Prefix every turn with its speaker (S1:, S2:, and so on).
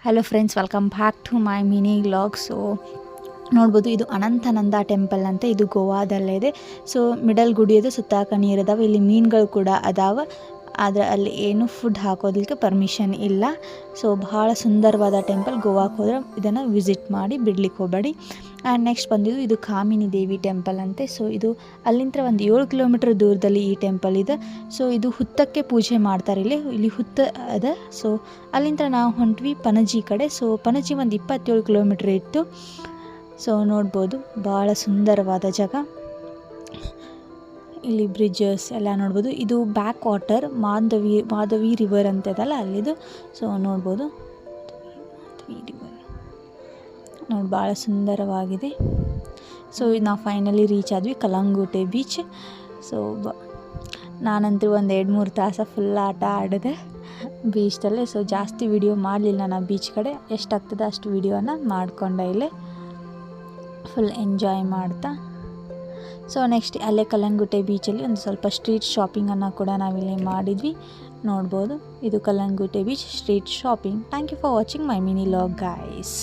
S1: Hello friends, welcome back to my mini vlog. So ನೋಡ್ಬೋದು, ಇದು ಅನಂತಾನಂದ temple ಅಂತ. ಇದು ಗೋವಾದಲ್ಲೇ ಇದೆ. ಸೊ ಮಿಡಲ್ ಗುಡಿಯೋದು ಸುತ್ತಾಕ ನೀರು ಅದಾವೆ. ಇಲ್ಲಿ ಮೀನುಗಳು ಕೂಡ ಅದಾವೆ. ಆದರೆ ಅಲ್ಲಿ ಏನು ಫುಡ್ ಹಾಕೋದಕ್ಕೆ ಪರ್ಮಿಷನ್ ಇಲ್ಲ. ಸೊ ಬಹಳ ಸುಂದರವಾದ ಟೆಂಪಲ್. ಗೋವಾಕ್ಕೆ ಹೋದರೆ ಇದನ್ನು ವಿಸಿಟ್ ಮಾಡಿ ಬಿಡ್ಲಿಕ್ಕೆ ಹೋಗಬೇಡಿ. ಆ್ಯಂಡ್ ನೆಕ್ಸ್ಟ್ ಬಂದಿದ್ದು ಇದು ಕಾಮಿನಿ ದೇವಿ ಟೆಂಪಲ್ ಅಂತೆ. ಸೊ ಇದು ಅಲ್ಲಿಂದ ಒಂದು 7 ಕಿಲೋಮೀಟರ್ ದೂರದಲ್ಲಿ ಈ ಟೆಂಪಲ್ ಇದೆ. ಸೊ ಇದು ಹುತ್ತಕ್ಕೆ ಪೂಜೆ ಮಾಡ್ತಾರೆ. ಇಲ್ಲಿ ಹುತ್ತ ಅದ. ಸೊ ಅಲ್ಲಿಂದ ನಾವು ಹೊಂಟ್ವಿ ಪಣಜಿ ಕಡೆ. ಸೊ ಪಣಜಿ ಒಂದು 27 ಕಿಲೋಮೀಟ್ರ್ ಇತ್ತು. ಸೊ ನೋಡ್ಬೋದು, ಭಾಳ ಸುಂದರವಾದ ಜಾಗ. ಇಲ್ಲಿ ಬ್ರಿಡ್ಜಸ್ ಎಲ್ಲ ನೋಡ್ಬೋದು. ಇದು ಬ್ಯಾಕ್ ವಾಟರ್ ಮಾಧವಿ ರಿವರ್ ಅಂತ ಇದಲ್ಲ ಅಲ್ಲಿದು. ಸೊ ನೋಡ್ಬೋದು, ನೋಡಿ ಭಾಳ ಸುಂದರವಾಗಿದೆ. ಸೊ ನಾವು ಫೈನಲಿ ರೀಚ್ ಆದ್ವಿ ಕಲ್ಲಂಗುಟೆ ಬೀಚ್. ಸೊ ನಾನಂತೂ ಒಂದು 2-3 ತಾಸು ಫುಲ್ ಆಟ ಆಡಿದೆ ಬೀಚ್ದಲ್ಲೇ. ಸೊ ಜಾಸ್ತಿ ವಿಡಿಯೋ ಮಾಡಲಿಲ್ಲ ನಾನು ಬೀಚ್ ಕಡೆ. ಎಷ್ಟಾಗ್ತದೆ ಅಷ್ಟು ವಿಡಿಯೋನ ಮಾಡಿಕೊಂಡೆ ಇಲ್ಲೇ ಫುಲ್ ಎಂಜಾಯ್ ಮಾಡ್ತಾ. ಸೊ ನೆಕ್ಸ್ಟ್ ಅಲ್ಲೇ ಕಲ್ಲಂಗುಟೆ ಬೀಚಲ್ಲಿ ಒಂದು ಸ್ವಲ್ಪ ಸ್ಟ್ರೀಟ್ ಶಾಪಿಂಗನ್ನು ಕೂಡ ನಾವಿಲ್ಲಿ ಮಾಡಿದ್ವಿ. ನೋಡ್ಬೋದು, ಇದು Calangute beach street shopping. Thank you for watching my mini vlog guys.